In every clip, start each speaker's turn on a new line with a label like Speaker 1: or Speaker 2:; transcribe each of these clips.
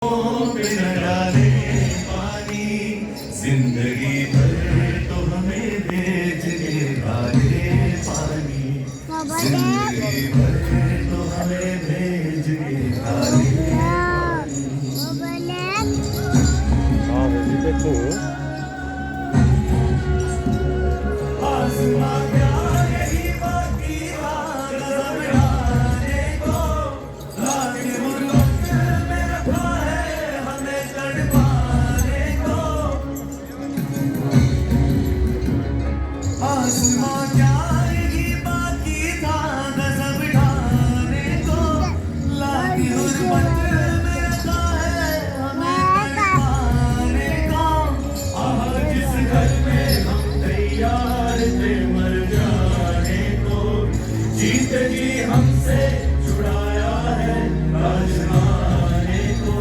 Speaker 1: पे न डाले पानी, जिंदगी भर तो हमें भेजने वाले पानी, जिंदगी भर तो हमें भेजने वाले आसमां क्या यही बाकी रात समझाने को, लाके मुल्क में रखा है हमें तड़पाने को। आसमां क्या यही बाकी था गजब ढाने को, लाके गुर्बत में रखा है हमें तड़पाने को। आज जिस घर में हम तैयार थे मर जाने को, जीत जी हमसे छुड़ाया है आजमाने को,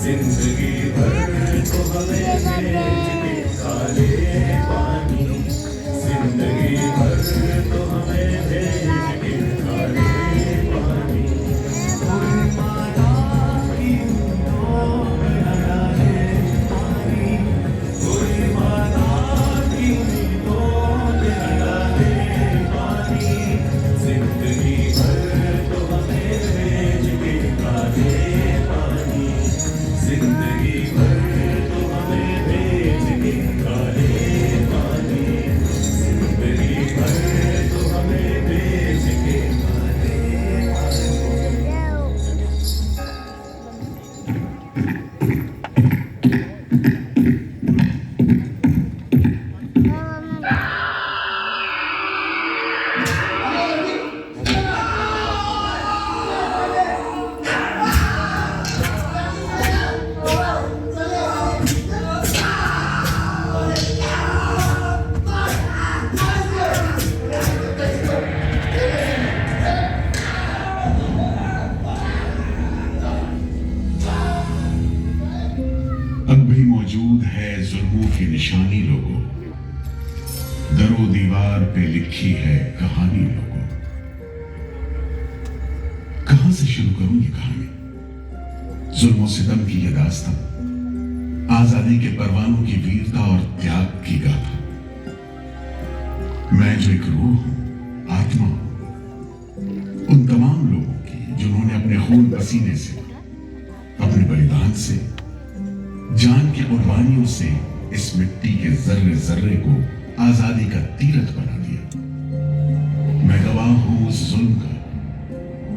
Speaker 1: जिंदगी भर तो हमें भेजने काले पानी, जिंदगी भर तो हमें भेजने काले पानी। कोई माता की उम्मीदों पे न डाले पानी, कोई माता की उम्मीदों पे न डाले पानी, जिंदगी भर तो हमें भेजने काले पानी, जिंदगी भर तो हमें भेजने काले पानी, जिंदगी भर तो हमें भेजने काले पानी।
Speaker 2: अब भी मौजूद है जुल्मों की निशानी लोगों, दरो दीवार पे लिखी है कहानी लोगों। कहां से शुरू करूं ये कहानी? जुल्मों सितम की ये दास्तां, आजादी के परवानों की वीरता और त्याग की गाथा। मैं जो एक रूह हूं, आत्मा हूं, उन तमाम लोगों की जिन्होंने अपने खून पसीने से, अपने बलिदान से, जान की कुर्बानियों से इस मिट्टी के जर्रे जर्रे को आजादी का तीरथ बना दिया। मैं गवाह हूं उस जुल्म का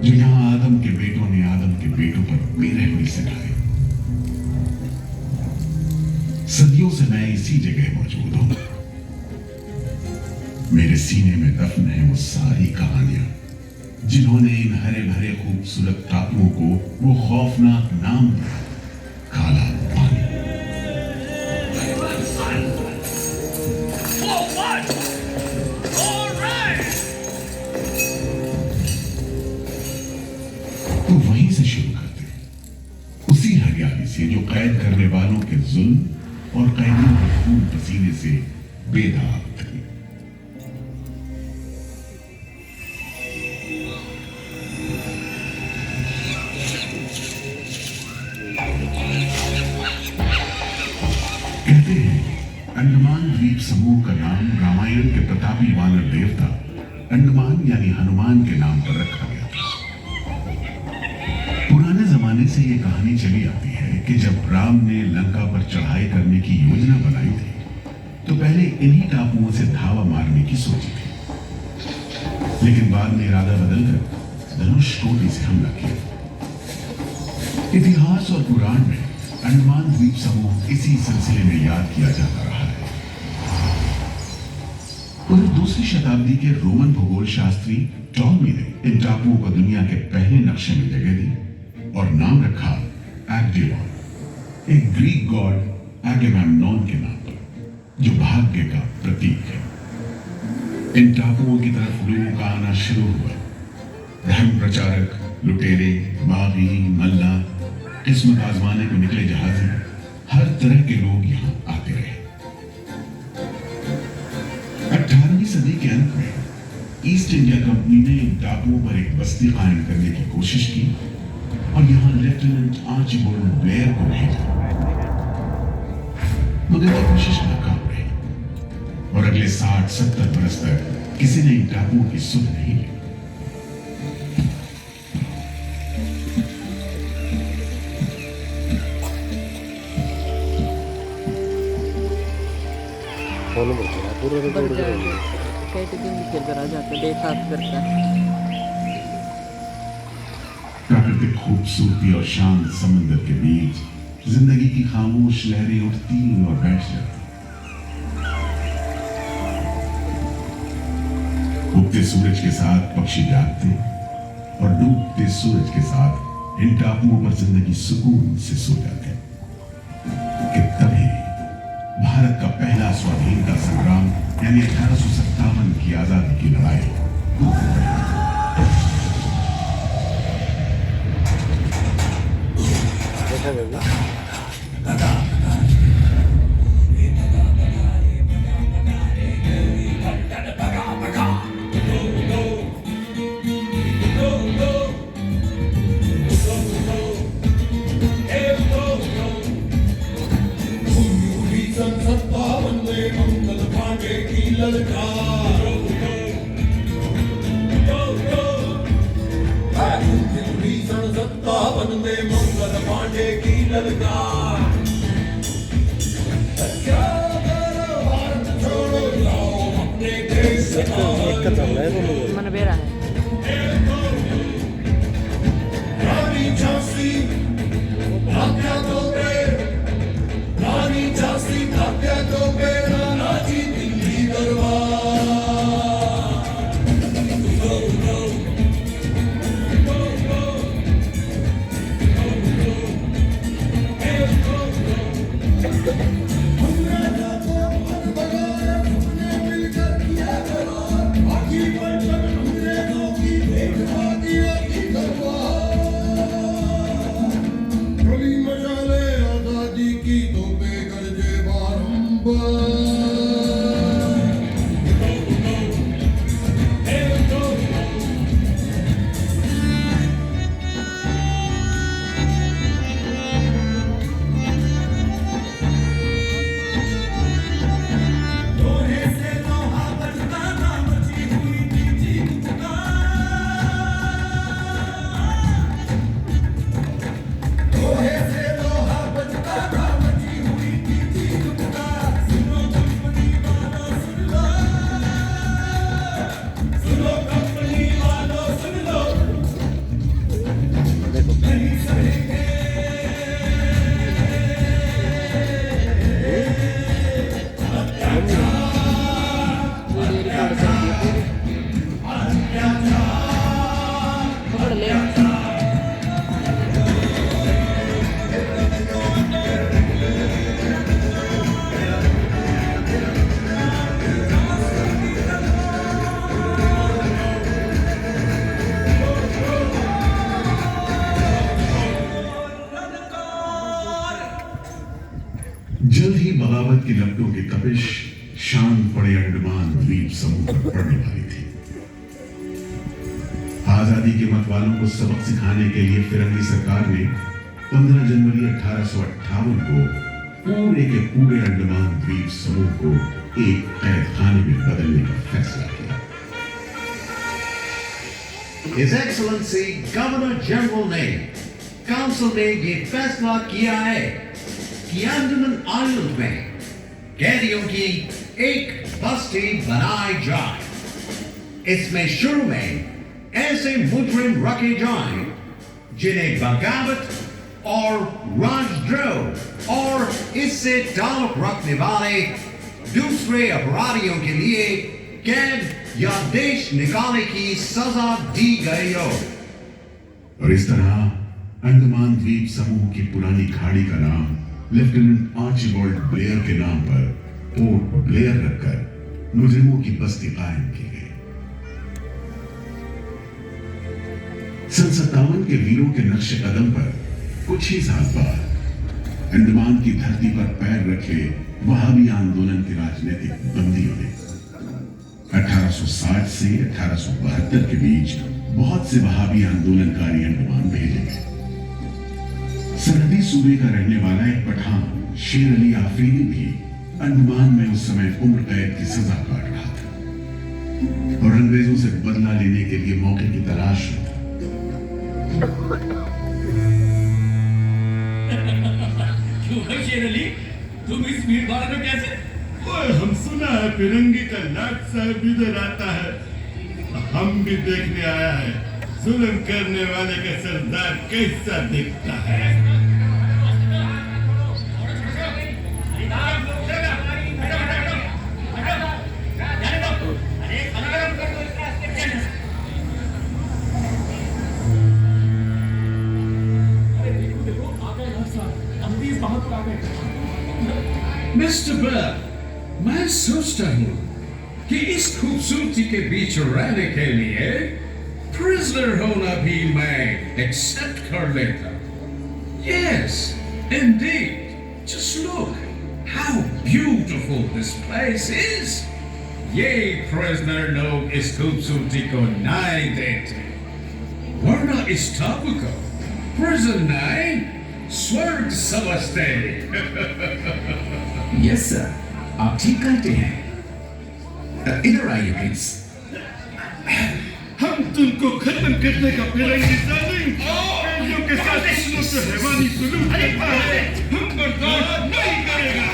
Speaker 2: जो यहां आदम के बेटों ने आदम के बेटों पर बेरहमी से ढाए। सदियों से मैं इसी जगह मौजूद हूं। मेरे सीने में दफन है वो सारी कहानियां जिन्होंने इन हरे भरे खूबसूरत टापुओं को वो खौफनाक नाम दिया, काला पानी। तो वहीं से शुरू करते हैं, उसी हरियाली से जो कैद करने वालों के जुल्म और कैदियों के खून पसीने से बेदाग थी। कहते हैं अंडमान द्वीप समूह का नाम रामायण के प्रतापी वानर देवता अंडमान यानी हनुमान के नाम पर रखा गया था। पुराने जमाने से यह कहानी चली आती है कि जब राम ने लंका पर चढ़ाई करने की योजना बनाई थी तो पहले इन्हीं टापुओं से धावा मारने की सोची थी, लेकिन बाद में इरादा बदलकर धनुष कोटि से हमला किया। इतिहास और पुराण में अंडमान द्वीप समूह इसी सिलसिले में याद किया जाता रहा है। पूरी दूसरी शताब्दी के रोमन भूगोल शास्त्री टॉमी ने इन टापुओं को दुनिया के पहले नक्शे में जगह दी और नाम रखा एग्डेवन, एक ग्रीक गॉड एगेमेम्नोन के नाम पर, जो भाग्य का प्रतीक है। इन टापुओं की तरफ लोगों का आना शुरू हुआ। धर्म प्रचारक, लुटेरे, बागी, मल्ला, किस्मत आजमाने को निकले जहाजी, हर तरह के लोग यहां आते रहे। 18वीं सदी के अंत में ईस्ट इंडिया कंपनी ने इन टापुओं पर एक बस्ती कायम करने की कोशिश की और यहाँ लेफ्टिनेंट आर्चिबाल्ड ब्लेयर को भेजा, मगर ये कोशिश नाकाम रही और अगले 60-70 बरस तक किसी ने इन टापुओं की सुध नहीं ली।
Speaker 3: बढ़ जाएगा कहते दिन के जरा जाते देखा करता है।
Speaker 2: प्राकृतिक खूबसूरती और शांत समंदर के बीच जिंदगी की खामोश लहरें उठती और बैठ जाती। उगते सूरज के साथ पक्षी जागते और डूबते सूरज के साथ इन टापुओं पर जिंदगी सुकून से सो जाती। कि तभी भारत का पहला स्वाधीनता संग्राम यानी 1857 की आजादी की लड़ाई
Speaker 3: मन बेरा है
Speaker 2: जल्द ही बगावत की लपटों की तपिश शांत पड़े अंडमान द्वीप समूह पर पड़ने वाली थी। आजादी के मतवालों को सबक सिखाने के लिए फिरंगी सरकार ने 15 जनवरी 1858 को पूरे के पूरे अंडमान द्वीप समूह को एक कैद खाने में बदलने का फैसला किया।
Speaker 4: His Excellency Governor General ने काउंसिल ने ये फैसला किया है कि अंडमान आइलैंड में कैदियों की एक बस्ती बनाई जाए। इसमें शुरू में ऐसे मुजरिम रखे जाएं जिन्हें बगावत और राजद्रोह और इससे ताल्लुक रखने वाले दूसरे अपराधियों के लिए कैद या देश निकालने की सजा दी गई हो।
Speaker 2: और इस तरह अंडमान द्वीप समूह की पुरानी खाड़ी का नाम लेफ्टिनेंट आर्चिबाल्ड ब्लेयर के नाम पर पोर्ट ब्लेयर रखकर मुजरिमों की बस्ती कायम की गई। सन 57 के वीरों के नक्शे कदम पर कुछ ही साल बाद अंडमान की धरती पर पैर रखे वहाबी आंदोलन के राजनीतिक बंदियों ने 1860 से 1872 के बीच बहुत से वहाबी आंदोलनकारी अंडमान भेजे गए। सरहदी सूबे का रहने वाला एक पठान शेर अली आफरीदी भी अंडमान में उस समय उम्र कैद की सजा काट रहा था और अंग्रेजों से बदला लेने के लिए मौके की तलाश में था।
Speaker 5: क्यों है शेर अली, तुम इस भीड़ भाड़ में कैसे?
Speaker 6: ओए, हम सुना है फिरंगी का लाट साहब इधर आता है, हम भी देखने आया है जुल्म करने वाले का सरदार कैसा दिखता है।
Speaker 4: मिस्टर बर्ड, मैं सोचता हूँ कि इस खूबसूरती के बीच रहने के लिए प्रिजनर होना भी मैं एक्सेप्ट कर लेता। Yes, indeed. Just look how beautiful this place is. ये प्रिजनर लोग इस खूबसूरती को नहीं देखते, वरना इस टापू को प्रिजन नहीं स्वर्ग समझते।
Speaker 7: यस सर, आप ठीक कहते हैं। इधर आइए प्लीज।
Speaker 6: हम तुमको खत्म करने का फिरंगी जालिम कैदियों के साथ इसमें से हैवानी सलूक करता है, हम बर्दाश्त नहीं करेगा।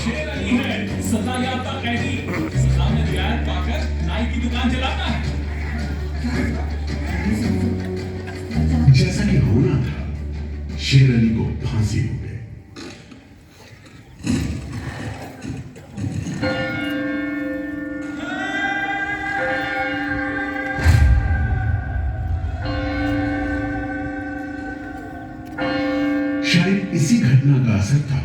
Speaker 5: शेर अली है सजा याफ्ता कैदी, सजा में रियायत पाकर नाई की दुकान चलाता है।
Speaker 2: जैसा कि होना था, शेर अली को फांसी हो गई। शायद इसी घटना का असर था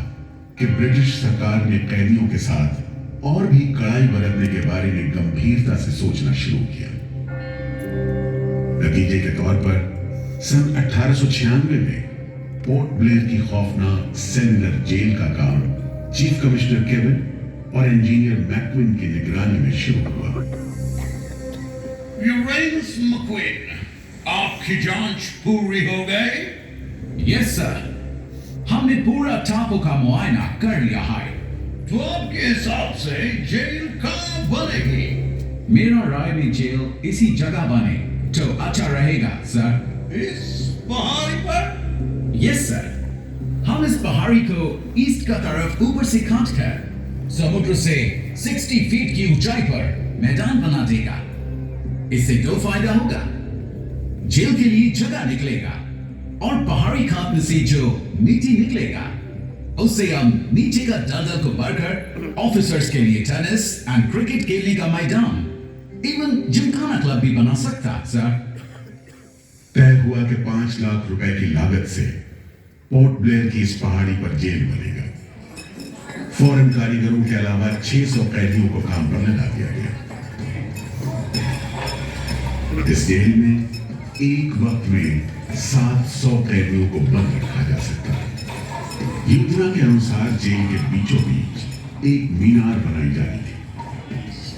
Speaker 2: कि ब्रिटिश सरकार ने कैदियों के साथ और भी कड़ाई बरतने के बारे में गंभीरता से सोचना शुरू किया। नतीजे के तौर पर सन 1896 में पोर्ट ब्लेयर की खौफनाक सेलुलर जेल का काम चीफ कमिश्नर केविन और इंजीनियर मैक्विन की निगरानी में शुरू हुआ।
Speaker 4: यूरेनस मैक्विन, आपकी जांच पूरी हो गई?
Speaker 7: यस सर, हमने पूरा टापू का मुआयना कर लिया है।
Speaker 4: तो आपके हिसाब से जेल कहाँ बनेगी?
Speaker 7: मेरा राय में जेल इसी जगह बने तो अच्छा रहेगा सर।
Speaker 4: इस पहाड़ी पर?
Speaker 7: यस सर, हम इस पहाड़ी को ईस्ट का तरफ ऊपर से काटकर समुद्र से 60 फीट की ऊंचाई पर मैदान बना देगा। इससे दो फायदा होगा, जेल के लिए जगह निकलेगा और पहाड़ी काटने से जो मिट्टी निकलेगा उससे हम नीचे का दलदल को भरकर ऑफिसर्स के लिए टेनिस एंड क्रिकेट खेलने का मैदान, इवन जिमखाना क्लब भी बना सकता सर।
Speaker 2: तय हुआ कि 5 लाख रुपए की लागत से पोर्ट ब्लेयर की इस पहाड़ी पर जेल बनेगा। फॉरेन कारीगरों के अलावा 600 कैदियों को काम पर लगा दिया गया। इस जेल में एक वक्त में 700 कैदियों को बंद रखा जा सकता है। योजना के अनुसार जेल के बीचों बीच एक मीनार बनाई जानी थी,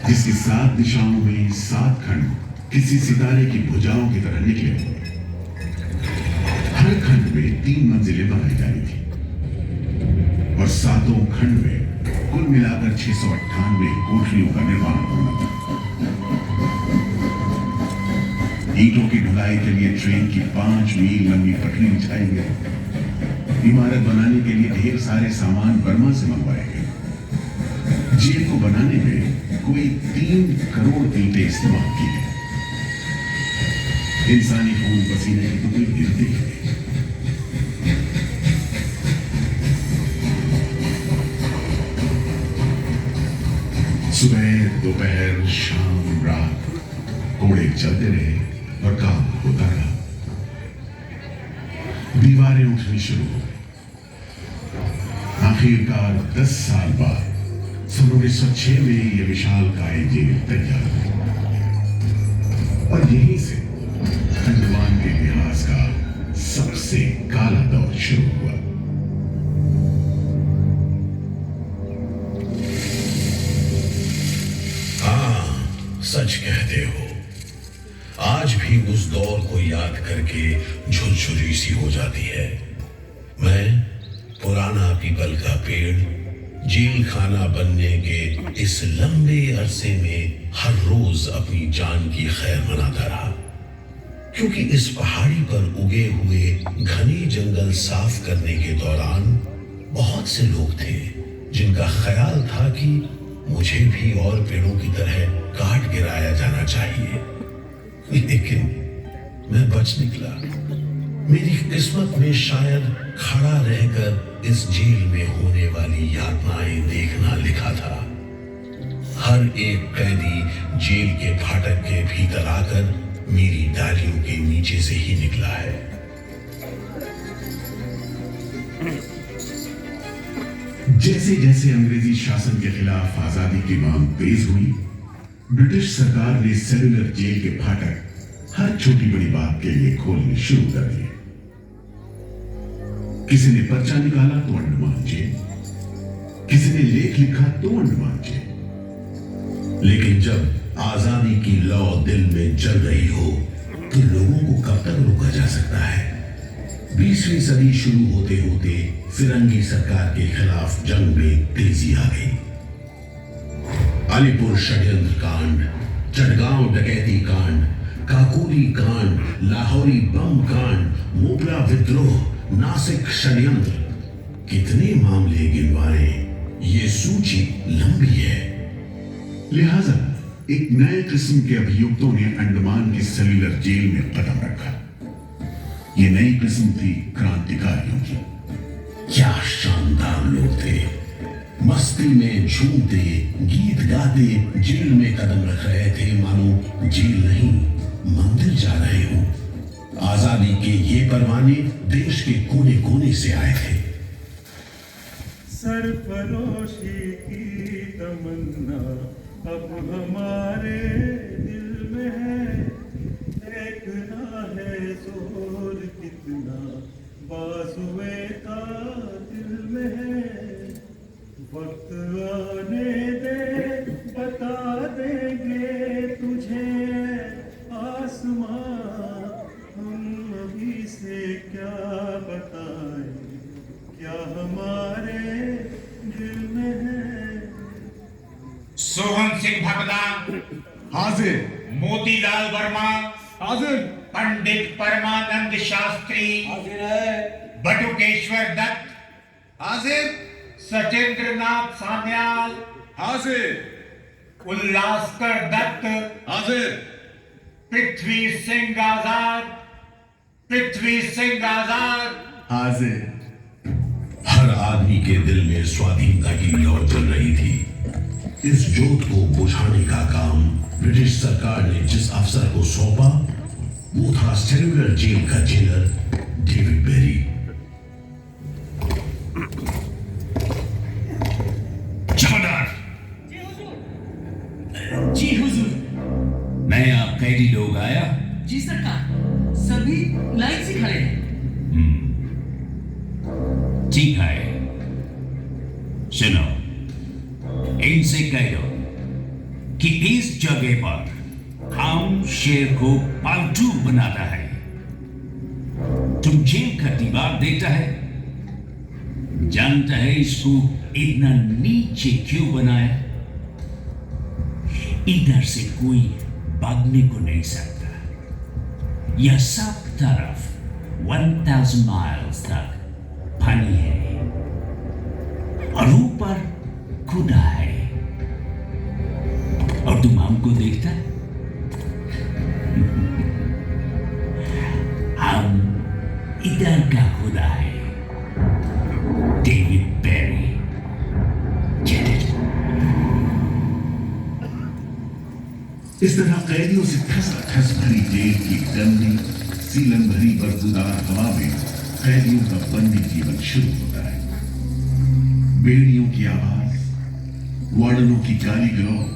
Speaker 2: जिसकी 7 दिशाओं में 7 खंड किसी सितारे की भुजाओं की तरह निकले हुए। हर खंड में 3 मंजिलें बनाई जानी थी और 7 खंड में कुल मिलाकर 698 कोठरियों का निर्माण होना था। ईंटों की ढुलाई के लिए ट्रेन की 5 मील लंबी पटरी बिछाई गई। इमारत बनाने के लिए ढेर सारे सामान बर्मा से मंगवाए गए। जेल को बनाने में कोई 3 करोड़ ईंटें इस्तेमाल की गई। इंसानी खून पसीने की टुकड़ी गिरती है। सुबह, दोपहर, शाम, रात घोड़े चलते रहे और काम होता रहा। दीवारें उठनी शुरू हो गई। आखिरकार 10 साल बाद सन 1906 में यह विशालकाय जेल तैयार हुई और यहीं से अंडमान के इतिहास का सबसे काला दौर शुरू हुआ।
Speaker 8: हाँ, सच कहते हो। आज याद करके झुरझुरी सी हो जाती है। मैं पुराना पीपल का पेड़ जेल खाना बनने के इस लंबे अरसे में हर रोज अपनी जान की खैर मनाता रहा, क्योंकि इस पहाड़ी पर उगे हुए घने जंगल साफ करने के दौरान बहुत से लोग थे जिनका ख्याल था कि मुझे भी और पेड़ों की तरह काट गिराया जाना चाहिए, लेकिन मैं बच निकला। मेरी किस्मत में शायद खड़ा रहकर इस जेल में होने वाली यातनाएं देखना लिखा था। हर एक कैदी जेल के फाटक के भीतर आकर मेरी डालियों के नीचे से ही निकला है।
Speaker 2: जैसे जैसे अंग्रेजी शासन के खिलाफ आजादी की मांग तेज हुई, ब्रिटिश सरकार ने सेलुलर जेल के फाटक हर छोटी बड़ी बात के लिए खोलने शुरू कर दिए। किसी ने पर्चा निकाला तो अंडमान जेल, किसी ने लेख लिखा तो अंडमान जेल।
Speaker 8: लेकिन जब आजादी की लौ दिल में जल रही हो तो लोगों को कब तक रोका जा सकता है? 20वीं सदी शुरू होते होते फिरंगी सरकार के खिलाफ जंग में तेजी आ गई। अलीपुर षड्यंत्र कांड, चटगांव डकैती कांड, काकोरी कांड, लाहौरी बम कांड, मोपला विद्रोह, नासिक षड्यंत्र, कितने मामले गिनवाए, ये सूची लंबी है।
Speaker 2: लिहाजा एक नए किस्म के अभियुक्तों ने अंडमान की सेलुलर जेल में कदम रखा। ये नई किस्म थी क्रांतिकारियों की।
Speaker 8: क्या शानदार लोग थे, मस्ती में झूमते गीत गाते जेल में कदम रख रहे थे, मानो जेल नहीं मंदिर जा रहे हो। आजादी के ये परवाने देश के कोने कोने से आए थे।
Speaker 6: सरफरोशी की तमन्ना अब हमारे दिल में है, देखना है जोर कितना बाजुए का दिल में है। वक्त आने दे बता देंगे तुझे आसमां, हम अभी से क्या बताएं क्या हमारे दिल में है।
Speaker 9: सोहन सिंह भगदा
Speaker 6: हाजिर।
Speaker 9: मोतीलाल वर्मा
Speaker 6: हाजिर।
Speaker 9: पंडित परमानंद शास्त्री
Speaker 1: हाजिर है।
Speaker 9: बटुकेश्वर दत्त
Speaker 6: हाजिर।
Speaker 9: सचेंद्र नाथ सान्याल
Speaker 6: हाजिर।
Speaker 9: उल्लासकर दत्त
Speaker 6: हाजिर।
Speaker 9: पृथ्वी सिंह आजाद, पृथ्वी सिंह आजाद
Speaker 2: हाजिर।
Speaker 8: हर आदमी के दिल में स्वाधीनता की लौ जल रही थी। इस जोत को बुझाने का काम ब्रिटिश सरकार ने जिस अफसर को सौंपा वो था सेलुलर जेल का जेलर डेविड बेरी।
Speaker 7: जमादार।
Speaker 3: जी हुजूर।
Speaker 7: नया कैदी लोग आया?
Speaker 3: जी सरकार, सभी लाइन से खड़े हैं।
Speaker 7: ठीक है, सुनो, इनसे कह दो कि इस जगह पर हम शेर को पालतू बनाता है। तुम जेल का दीवार देखता है, जानता है इसको इतना नीचे क्यों बनाया? इधर से कोई भागने को नहीं सकता। यह सब तरफ 1000 माइल्स तक पानी है और ऊपर खुदा है, और तुम हमको देखता है? हम इधर का खुदा है, डेविड बेरी। Get it?
Speaker 2: इस तरह कैदियों से ठस भरी जेल की गंदी सीलन भरी बदबूदार हवा में कैदियों का बंदी जीवन शुरू होता है। बेड़ियों की आवाज, वार्डनों की गाली गलौज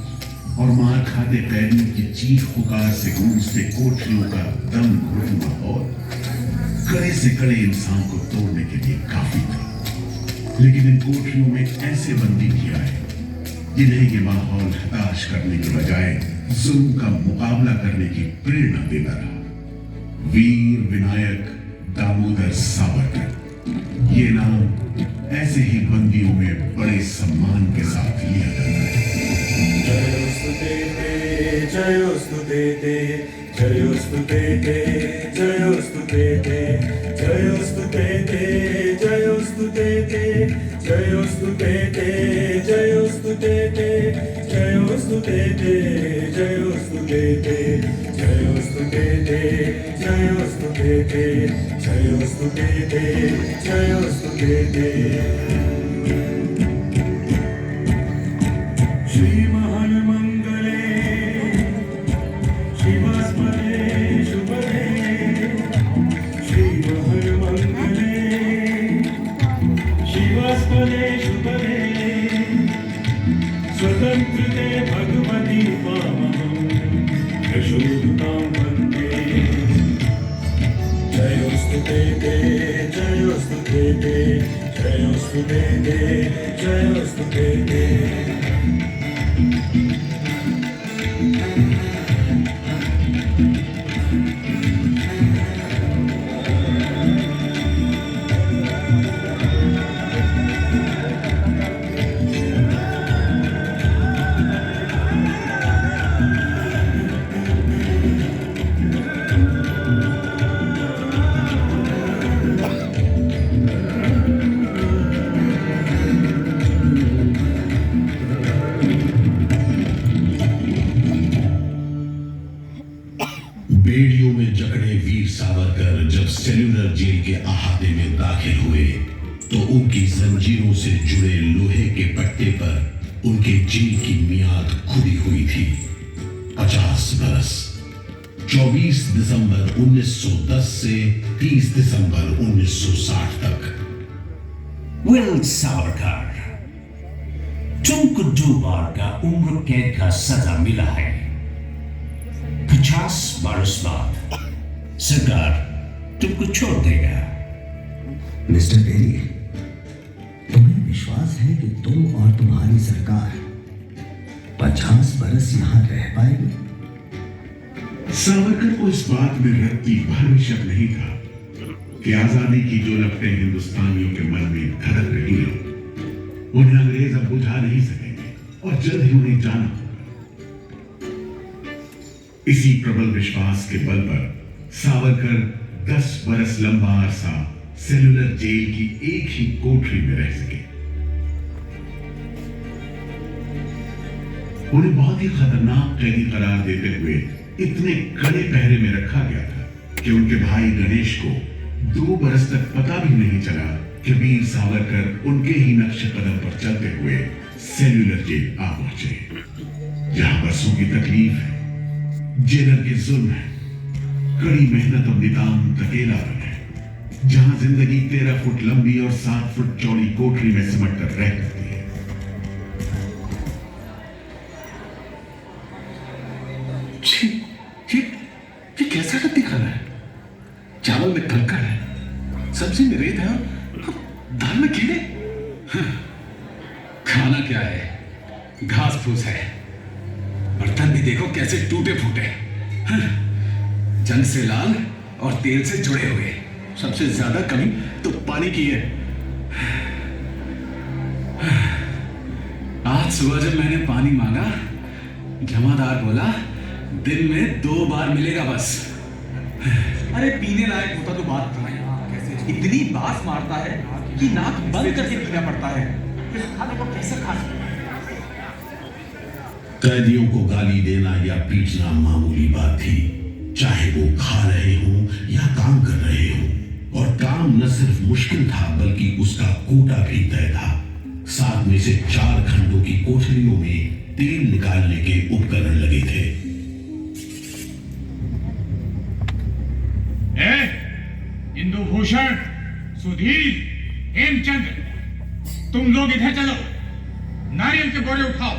Speaker 2: और मार खाते कैदियों की चीख पुकार से गूंजते कोठरियों का दम घुटन माहौल कड़े से कड़े इंसान को तोड़ने के लिए काफी था। लेकिन इन कोठरियों में ऐसे बंदी भी आए जिन्हें ये माहौल हताश करने के बजाय जुल्म का मुकाबला करने की प्रेरणा देता रहा। वीर विनायक दामोदर सावरकर। ये नाम ऐसे ही बंदियों में बड़े सम्मान के साथ लिया जाता है।
Speaker 1: जयोस्तु ते जयोस्तु ते जयोस्तु ते जयोस्तु ते जयोस्तु ते जयोस्तु ते जयोस्तु ते जयोस्तु ते जयोस्तु ते जयोस्तु ते जयोस्तु ते जयोस्तु ते जयोस्तु ते श्री महामंगले शिवस्मरे शुभदे श्री महामंगले शिवस्मरे शुभदे स्वतंत्रते भगवती पावनं यशोदां वन्दे जयोस्तु ते जयोस्तु ते जयोस्तु ते जयोस्तु ते
Speaker 8: बेड़ियों में जकड़े वीर सावरकर जब सेल्यूलर जेल के अहाते में दाखिल हुए तो उनकी जंजीरों से जुड़े लोहे के पट्टे पर उनके जेल की मियाद खुदी हुई थी 50 बरस। 24 दिसंबर 1910 से 30 दिसंबर 1960 तक।
Speaker 10: विल सावरकर, तुमको 2 बार का उम्र कैद का सजा मिला है। 50 बरस बाद सरकार तुमको छोड़ देगा।
Speaker 11: मिस्टर बेरी, तुम्हें विश्वास है कि तुम और तुम्हारी सरकार 50 बरस यहां रह पाएगी?
Speaker 2: सावरकर को इस बात में रत्ती भर भी शक नहीं था कि आजादी की जो लपटें हिंदुस्तानियों के मन में धड़क रही हैं, उन्हें अंग्रेज अब बुझा नहीं सकेंगे और जल्द ही उन्हें जाना होगा। इसी प्रबल विश्वास के बल पर सावरकर 10 बरस लंबा अरसा सेल्यूलर जेल की एक ही कोठरी में रह सके। उन्हें बहुत ही खतरनाक कैदी करार देते हुए इतने कड़े पहरे में रखा गया था कि उनके भाई गणेश को 2 बरस तक पता भी नहीं चला कि वीर सावरकर उनके ही नक्श कदम पर चलते हुए सेल्यूलर जेल आ पहुंचे। जहां बरसों की तकलीफ है, जेलर के जुल्म है, कड़ी मेहनत और नितांत अकेलापन है, जहां जिंदगी 13 फुट लंबी और 7 फुट चौड़ी कोठरी में सिमट कर रह करती है।
Speaker 12: ये कैसा रद्दी खाना है? चावल में कंकड़ है, सब्जी में रेत है और दाल में कीड़े। खाना क्या है? घास फूस है। बर्तन भी देखो कैसे टूटे फूटे, जंग से लाल और तेल से जुड़े हुए। सबसे ज्यादा कमी तो पानी की है। आज सुबह जब मैंने पानी मांगा, जमादार बोला दिन में 2 बार मिलेगा बस।
Speaker 5: अरे पीने लायक होता तो बात करें। इतनी बास मारता है कि नाक बंद करके पीना पड़ता है। फिर खाने को कैसे खा सकते?
Speaker 8: कैदियों को गाली देना या पीटना मामूली बात थी, चाहे वो खा रहे हों या काम कर रहे हों। और काम न सिर्फ मुश्किल था बल्कि उसका कोटा भी तय था। 7 में से 4 खंडों की कोठरियों में तेल निकालने के उपकरण लगे थे।
Speaker 9: इंदुभूषण, सुधीर, हेमचंद्र, तुम लोग इधर चलो। नारियल के बोरे उठाओ।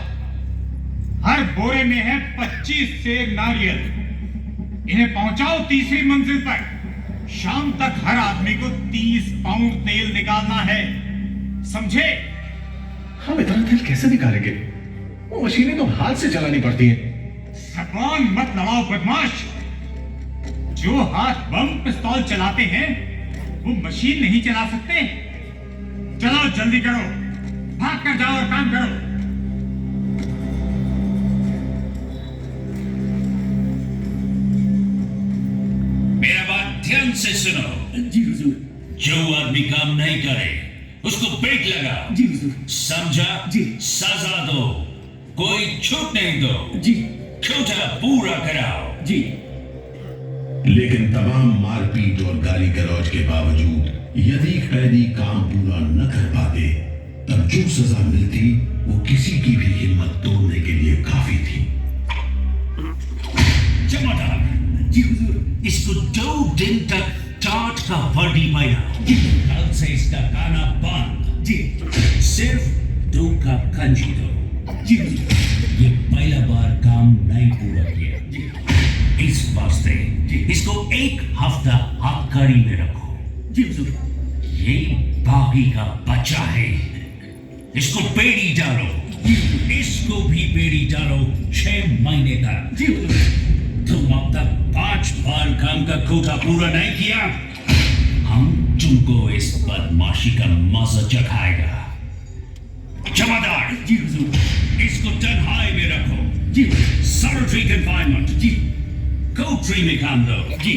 Speaker 9: हर बोरे में है 25 सेर नारियल। इन्हें पहुंचाओ तीसरी मंजिल पर। शाम तक हर आदमी को 30 पाउंड तेल निकालना है, समझे?
Speaker 12: हम इतना तेल कैसे निकालेंगे? वो मशीनें तो हाथ से चलानी पड़ती हैं।
Speaker 9: जबान मत लड़ाओ बदमाश। जो हाथ बम पिस्तौल चलाते हैं वो मशीन नहीं चला सकते। चलो जल्दी करो, भाग कर जाओ और काम करो।
Speaker 10: मेरा बात ध्यान से सुनो। जी हुजूर। जो आदमी काम नहीं करे उसको पेट लगाओ। जी हुजूर। समझा? जी। सजा दो, कोई छूट नहीं दो। जी। कोटा पूरा कराओ। जी।
Speaker 8: लेकिन तमाम मारपीट और गाली गलौज के बावजूद यदि कैदी काम पूरा न कर पाते तब जो सजा मिलती वो किसी की भी हिम्मत तोड़ने के लिए काफी थी।
Speaker 10: जमादार। जी हुजूर। इसको 2 दिन तक टाट का वर्दी पहनाओ। कल से इसका खाना बंद। जी। सिर्फ 2 कप कंजी दो। जी हुजूर। ये पहला बार काम नहीं पूरा किया। जी। इस वास्ते इसको 1 हफ्ता आबकारी में रखो। जी हुजूर। ये बागी का बच्चा है, इसको बेड़ी डालो। इसको भी बेड़ी डालो 6 महीने तक। जी हुजूर। तुम अब तक 5 बार काम का कोटा पूरा नहीं किया, हम तुमको इस बदमाशी का मजा चखाएगा। जमादार। जी हुजूर। इसको तन्हाई में रखो। जी। Solitary confinement. जी। कोठरी में काम दो। जी।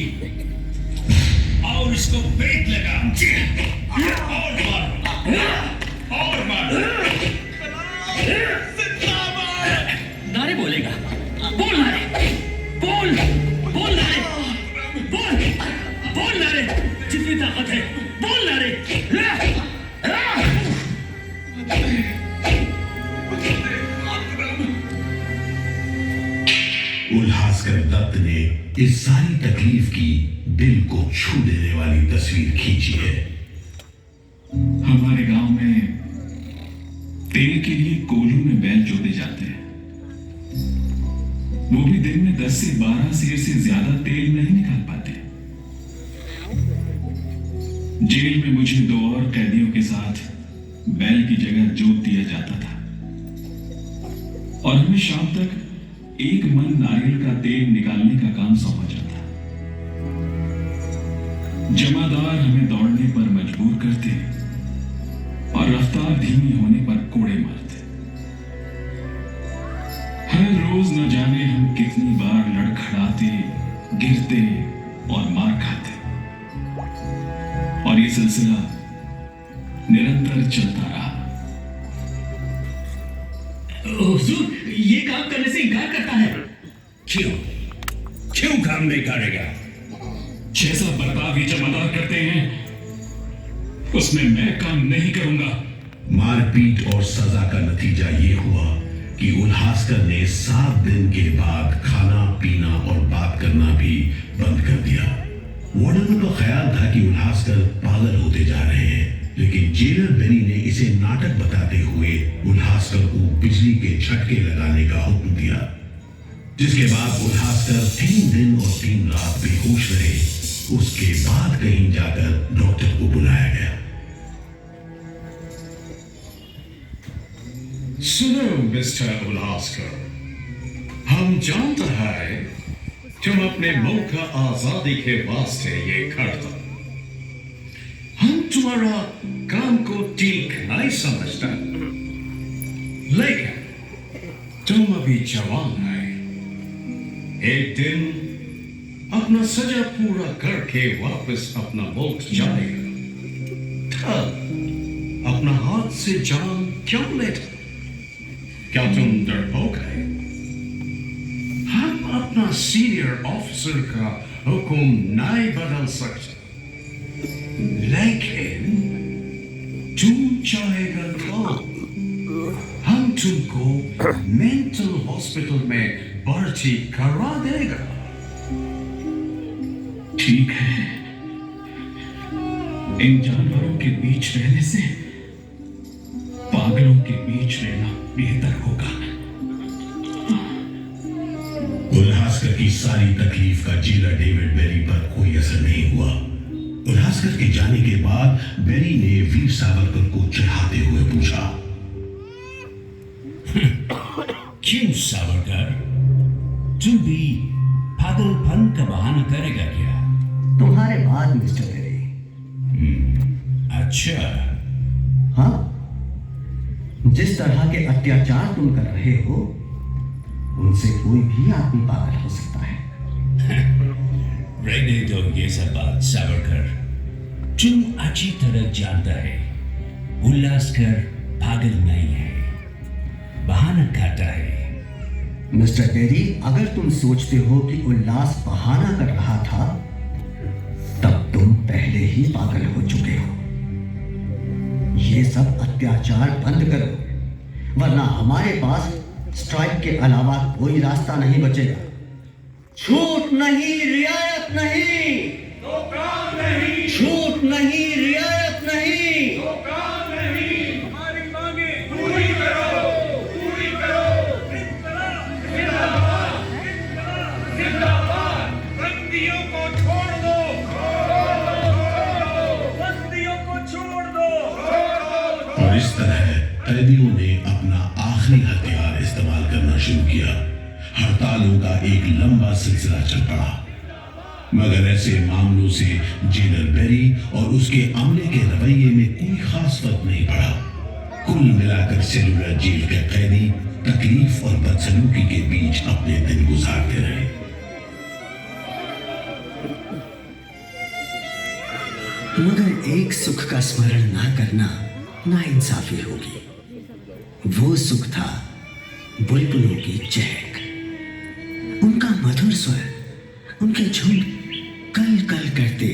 Speaker 10: और इसको पेट लगा। जी। और मारो, और मारो। नारे बोलेगा, बोल नारे, बोल, बोल नारे, बोल, बोल नारे, जितनी ताकत है बोल नारे।
Speaker 8: उल्हासकर दत्त ने इस सारी तकलीफ की दिल को छू देने वाली तस्वीर खींची है।
Speaker 12: हमारे गांव में तेल के लिए कोल्हू में बैल जोते जाते हैं, वो भी दिन में 10 से 12 सेर से ज्यादा तेल नहीं निकाल पाते। जेल में मुझे 2 और कैदियों के साथ बैल की जगह जोत दिया जाता था और हमें शाम तक 1 मन नारियल का तेल निकालने का काम सौंपा जाता। जमादार हमें दौड़ने पर मजबूर करते और रफ्तार धीमी होने पर कोड़े मारते। हर रोज न जाने हम कितनी बार लड़खड़ाते, गिरते और मार खाते, और ये सिलसिला निरंतर चलता रहा।
Speaker 10: हुजूर, ये काम करने से इनकार करता है। क्यों? क्यों काम नहीं करेगा?
Speaker 12: जैसा बर्ताव ये जमादार करते हैं उसमें मैं काम नहीं करूंगा।
Speaker 8: मारपीट और सजा का नतीजा ये हुआ कि उल्हासकर ने 7 दिन के बाद खाना पीना और बात करना भी बंद कर दिया। वार्डन का ख्याल था कि उल्हासकर पागल होते जा रहे हैं, लेकिन जेलर बेरी ने इसे नाटक बताते हुए उल्हासकर को बिजली के झटके लगाने का हुक्म दिया, जिसके बाद उल्हासकर 3 दिन और 3 रात बेहोश रहे। उसके बाद कहीं जाकर डॉक्टर को बुलाया गया।
Speaker 6: सुनो मिस्टर उल्हासकर, हम जानते हैं तुम अपने मुल्क का आजादी के वास्ते ये करते। हम तुम्हारा काम को ठीक नहीं समझता, लेकिन तुम अभी जवान है। एक दिन अपना सजा पूरा करके वापस अपना मुल्क जाएगा, तब अपना हाथ से जान क्यों लेते? क्या तुम डरपोक है? हम अपना सीनियर ऑफिसर का हुक्म नहीं बदल सकते, लेकिन तुम चाहेगा तो हम तुमको मेंटल हॉस्पिटल में भर्ती करवा देगा।
Speaker 12: ठीक है, इन जानवरों के बीच रहने से पागलों के बीच रहना बेहतर होगा।
Speaker 8: उल्हासकर की सारी तकलीफ का जेलर डेविड बेरी पर कोई असर नहीं हुआ। उल्हासकर के जाने के बाद बेरी ने वीर सावरकर को चिढ़ाते हुए पूछा,
Speaker 10: क्यों सावरकर, तुम भी पागलपन का बहाना करेगा क्या?
Speaker 11: तुम्हारे बाद मिस्टर बेरी।
Speaker 10: अच्छा।
Speaker 11: हाँ, जिस तरह के अत्याचार तुम कर रहे हो उनसे कोई भी आदमी पागल हो सकता है।
Speaker 10: रहने दो ये सब बात सावरकर। तुम अच्छी तरह जानता है उल्लासकर पागल नहीं है, बहाना करता है।
Speaker 11: मिस्टर बेरी, अगर तुम सोचते हो कि उल्लास बहाना कर रहा था तब तुम पहले ही पागल हो चुके हो। ये सब अत्याचार बंद करो वरना हमारे पास स्ट्राइक के अलावा कोई रास्ता नहीं बचेगा। छूट नहीं, रियायत नहीं, छूट नहीं, रियायत नहीं।
Speaker 9: हमारी मांगे पूरी करो, पूरी करो। जिंदाबाद। बंदियों को छोड़ दो, बंदियों को छोड़ दो।
Speaker 8: और इस तरह कैदियों ने अपना आखिरी हथियार इस्तेमाल करना शुरू किया। हड़तालों का एक लंबा सिलसिला चल पड़ा, मगर ऐसे मामलों से जेलर बेरी और उसके अमले के रवैये में कोई खास फर्क नहीं पड़ा। कुल मिलाकर सेलुलर जेल के कैदी तकलीफ और बदसलूकी के बीच अपने दिन गुजारते रहे।
Speaker 11: मगर एक सुख का स्मरण ना करना नाइंसाफी होगी। वो सुख था बुलबुलों की चहक, उनका मधुर स्वर, उनके झुंड कल कल करते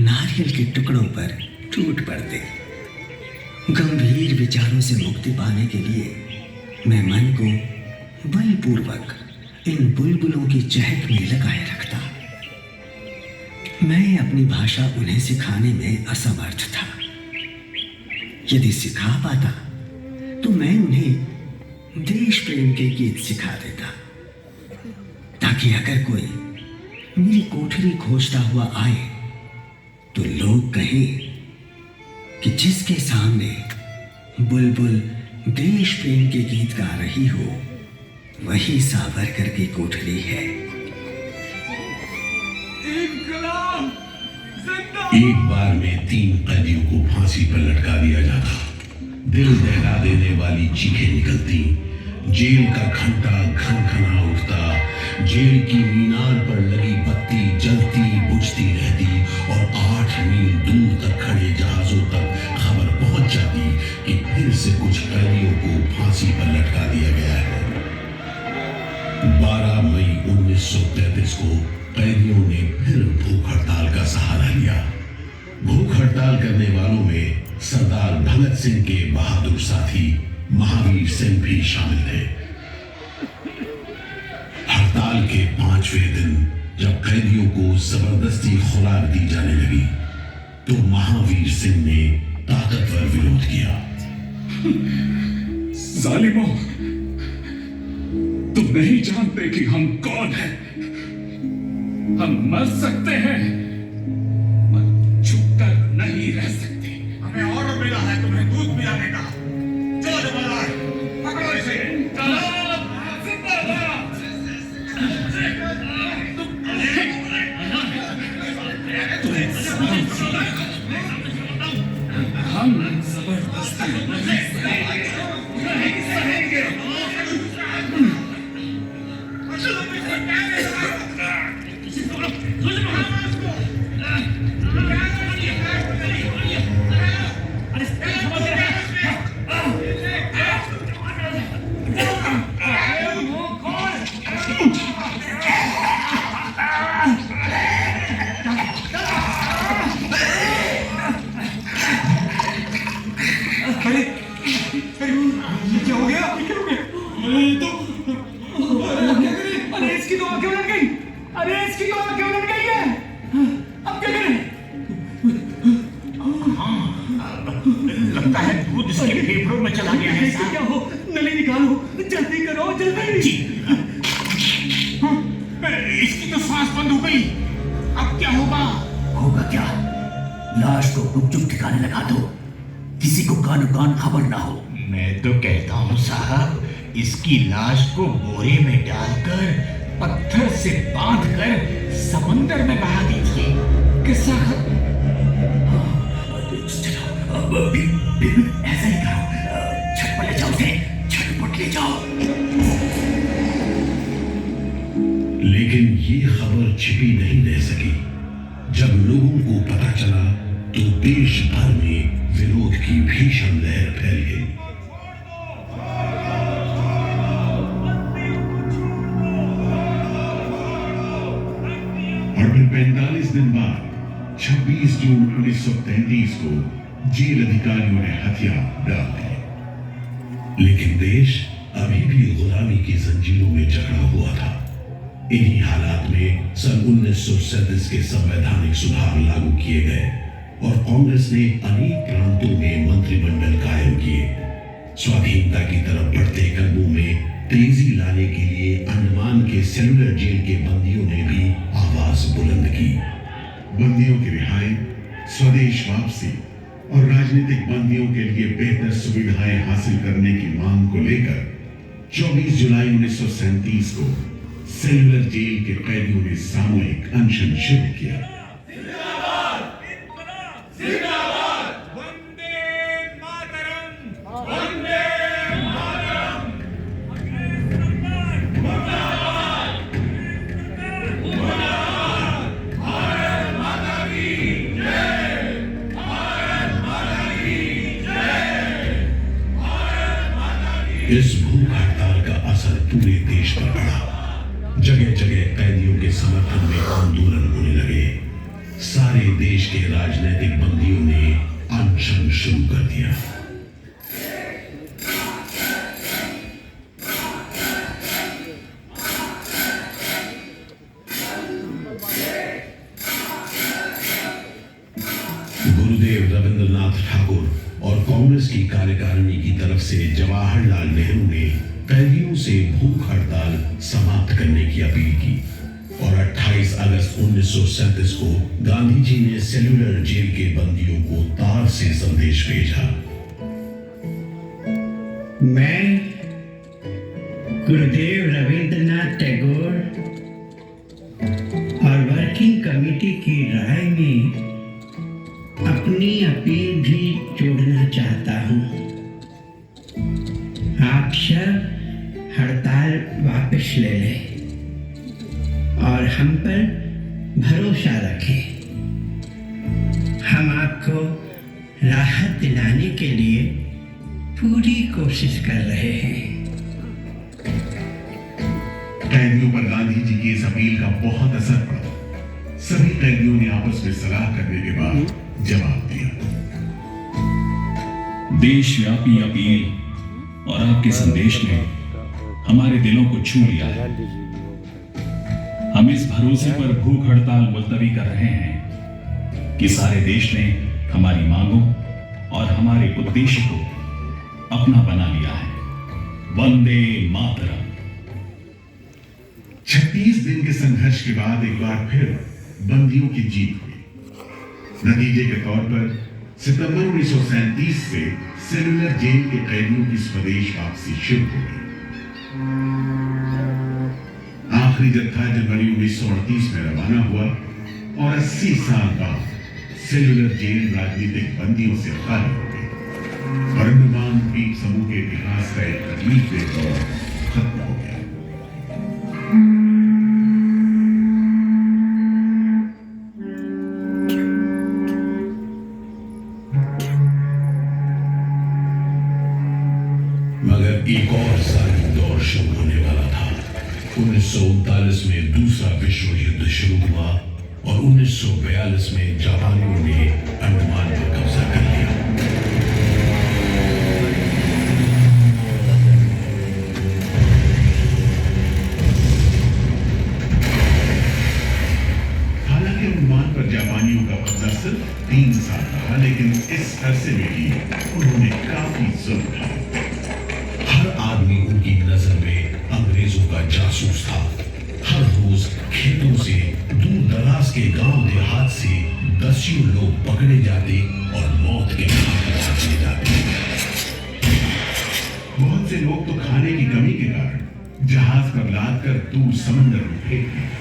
Speaker 11: नारियल के टुकड़ों पर टूट पड़ते। गंभीर विचारों से मुक्ति पाने के लिए मैं मन को बलपूर्वक इन बुलबुलों की चहक में लगाए रखता। मैं अपनी भाषा उन्हें सिखाने में असमर्थ था। यदि सिखा पाता तो मैं उन्हें देश प्रेम के गीत सिखा देता, ताकि अगर कोई मेरी कोठरी खोजता हुआ आए तो लोग कहें कि जिसके सामने बुलबुल देश प्रेम के गीत गा रही हो वही सावरकर की कोठरी है।
Speaker 8: एक बार में 3 कैदियों को फांसी पर लटका दिया जाता। दिल दहला देने वाली चीखें निकलती, जेल का घंटा घनघना उठता, जेल की मीनार पर लगी बत्ती जलती बुझती रहती और 8 मील दूर तक खड़े जहाजों तक खबर पहुंच जाती कि फिर से कुछ कैदियों को फांसी पर लटका दिया गया है। 12 मई 1933 को कैदियों ने फिर भूख हड़ताल का सहारा लिया। भूख हड़ताल करने वालों में सरदार भगत सिंह के बहादुर साथी महावीर सिंह भी शामिल थे। हड़ताल के 5वें दिन जब कैदियों को जबरदस्ती खुराक दी जाने लगी तो महावीर सिंह ने ताकतवर विरोध किया।
Speaker 12: जालिमों, तुम नहीं जानते कि हम कौन हैं। हम मर सकते हैं पर छुपकर नहीं रह सकते।
Speaker 9: हमें ऑर्डर मिला है तुम्हें दूध पिलाने का। चलो जमादार, पकड़ो इसे।
Speaker 12: हम जबरदस्ती नहीं सहेंगे।
Speaker 5: क्या हो गया? अरे इसकी तो आंखें उलट गई। अरे इसकी तो आंखें उलट गई है। अब क्या करें?
Speaker 9: लगता है दूध इसके फेफड़ों में चला गया है।
Speaker 5: क्या हो? नली निकालो, जल्दी करो, जल्दी।
Speaker 9: इसकी तो सांस बंद हो गई। अब क्या होगा?
Speaker 11: होगा क्या? लाश को गुपचुप ठिकाने लगा दो, किसी को कान कान खबर ना हो।
Speaker 9: मैं तो कहता हूँ साहब, इसकी लाश को बोरे में डालकर
Speaker 5: पत्थर से बांधकर समंदर में बहा दीजिए। किस्सा खत्म।
Speaker 7: ऐसा ही करो, झटपट ले जाओ उसे, झटपट ले जाओ।
Speaker 8: लेकिन ये खबर छिपी नहीं रह सकी। जब लोगों को पता चला तो देश भर में विरोध की भीषण लहर फैल गई।
Speaker 2: और फिर 45 दिन बाद 26 जून 1933 को जेल अधिकारियों ने हथियार डाल दिए।
Speaker 8: लेकिन देश अभी भी गुलामी की जंजीरों में जकड़ा हुआ था। इन्हीं हालात में सन 1937 के संवैधानिक सुधार लागू किए गए और कांग्रेस ने अनेक प्रांतों में मंत्रिमंडल कायम किए। स्वाधीनता की तरफ बढ़ते कदमों में तेजी लाने के लिए अंडमान के सेलुलर जेल के बंदियों ने भी आवाज बुलंद की।
Speaker 2: बंदियों की रिहाई, स्वदेश वापसी और राजनीतिक बंदियों के लिए बेहतर सुविधाएं हासिल करने की मांग को लेकर 24 जुलाई 1937 को सेलुलर जेल के कैदियों ने सामूहिक अनशन शुरू किया।
Speaker 8: इस भूख हड़ताल का असर पूरे देश पर पड़ा। जगह जगह कैदियों के समर्थन में आंदोलन होने लगे। सारे देश के राजनीतिक बंदियों ने अनशन शुरू कर दिया। गुरुदेव रविंद्रनाथ ठाकुर और कांग्रेस की कार्यकारिणी की तरफ से जवाहरलाल नेहरू ने कैदियों से भूख हड़ताल समाप्त करने की अपील की और 28 अगस्त 1937 को गांधी जी ने सेलुलर जेल के बंदियों को तार से संदेश भेजा।
Speaker 11: मैं गुरुदेव रविंद्रनाथ टैगोर और वर्किंग कमेटी की राय में अपनी अपील भी जोड़ना चाहता हूँ। आप सब हड़ताल वापस ले लें और हम पर भरोसा रखें। हम आपको राहत दिलाने के लिए पूरी कोशिश कर रहे हैं।
Speaker 2: कैदियों पर गांधी जी की इस अपील का बहुत असर पड़ा। सभी कैदियों ने आपस में सलाह करने के बाद जवाब दिया।
Speaker 12: देशव्यापी अपील और आपके संदेश ने हमारे दिलों को छू लिया है। हम इस भरोसे पर भूख हड़ताल मुलतवी कर रहे हैं कि सारे देश ने हमारी मांगों और हमारे उद्देश्य को अपना बना लिया है। वंदे मातरम।
Speaker 2: 36 दिन के संघर्ष के बाद एक बार फिर बंदियों की जीत हुई। नतीजे के तौर पर सितंबर 1937 से सेलुलर जेल के कैदियों की स्वदेश वापसी शुरू हो गई। आखिरी जत्था जनवरी 1938 में रवाना हुआ और 80 साल बाद सेलुलर जेल राजनीतिक बंदियों से खाली हो गई और अंडमान द्वीप समूह के इतिहास का एक तकलीफदेह दौर खत्म हो गया।
Speaker 8: मगर एक और जालिम दौर शुरू होने वाला था। 1939 में दूसरा विश्व युद्ध शुरू हुआ और 1942 में जापानियों ने अंडमान पर कब्जा कर लिया।
Speaker 2: हालांकि अंडमान पर जापानियों का कब्जा सिर्फ 3 साल रहा, लेकिन इस अरसे में ही उन्होंने काफी जुल्म उठाए।
Speaker 8: हर आदमी उनकी नजर में अंग्रेजों का जासूस था। हर रोज खेतों से, दूर दराज के गांव देहात से दसियों लोग पकड़े जाते और मौत के घाट उतार दिए जाते।
Speaker 2: बहुत से लोग तो खाने की कमी के कारण जहाज पर लाद कर दूर समंदर में फेंक दिया।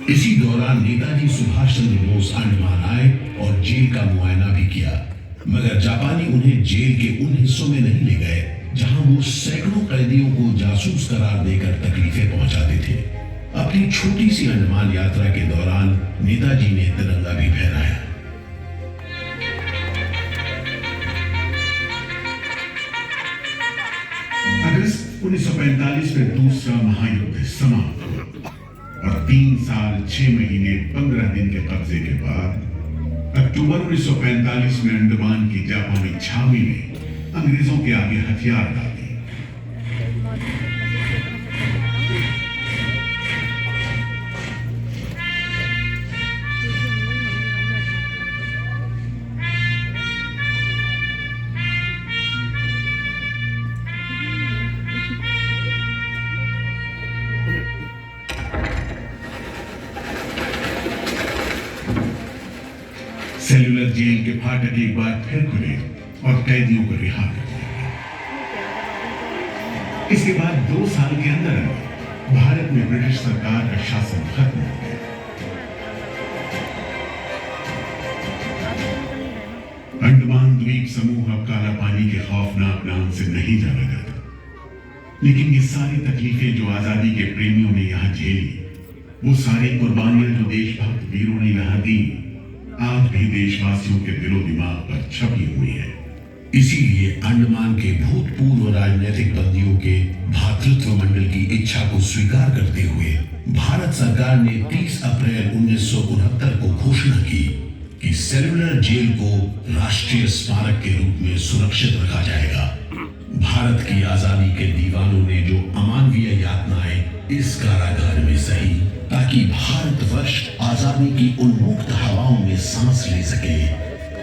Speaker 2: इसी दौरान नेताजी सुभाष चंद्र बोस अंडमान आए और जेल का मुआयना भी किया, मगर जापानी उन्हें जेल के उन हिस्सों में नहीं ले गए जहां वो सैकड़ों कैदियों को जासूस करार देकर तकलीफें पहुंचाते थे। अपनी छोटी सी अंडमान यात्रा के दौरान नेताजी ने तिरंगा भी फहराया। अगस्त 1945 में दूसरा महायुद्ध समाप्त हुआ और 3 साल 6 महीने 15 दिन के कब्जे के बाद अक्टूबर 1945 में अंडमान की जापानी छावनी ने अंग्रेजों के आगे हथियार डाल दिए। सेलुलर जेल के फाटक एक बार फिर खुले और कैदियों को रिहा कर दिया गया। इसके बाद 2 साल के अंदर भारत में ब्रिटिश सरकार का शासन खत्म हो गया। अंडमान द्वीप समूह अब काला पानी के खौफनाक नाम से नहीं जाना जाता, लेकिन ये सारी तकलीफें जो आजादी के प्रेमियों ने यहाँ झेली, वो सारी कुर्बानियां जो देशभक्त वीरों ने यहाँ दी, आज भी देशवासियों के दिलो दिमाग पर छपी हुई है। इसीलिए अंडमान के भूतपूर्व राजनीतिक बंदियों के भातृत्व मंडल की इच्छा को स्वीकार करते हुए भारत सरकार ने 30 अप्रैल 1969 को घोषणा की कि सेलुलर जेल को राष्ट्रीय स्मारक के रूप में सुरक्षित रखा जाएगा। भारत की आजादी के दीवानों ने जो अमानवीय यातनाएं इस कारागार में सही, ताकि भारतवर्ष आजादी की उन्मुक्त हवाओं में सांस ले सके,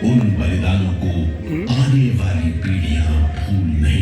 Speaker 2: उन बलिदानों को आने वाली पीढ़ियां भूल नहीं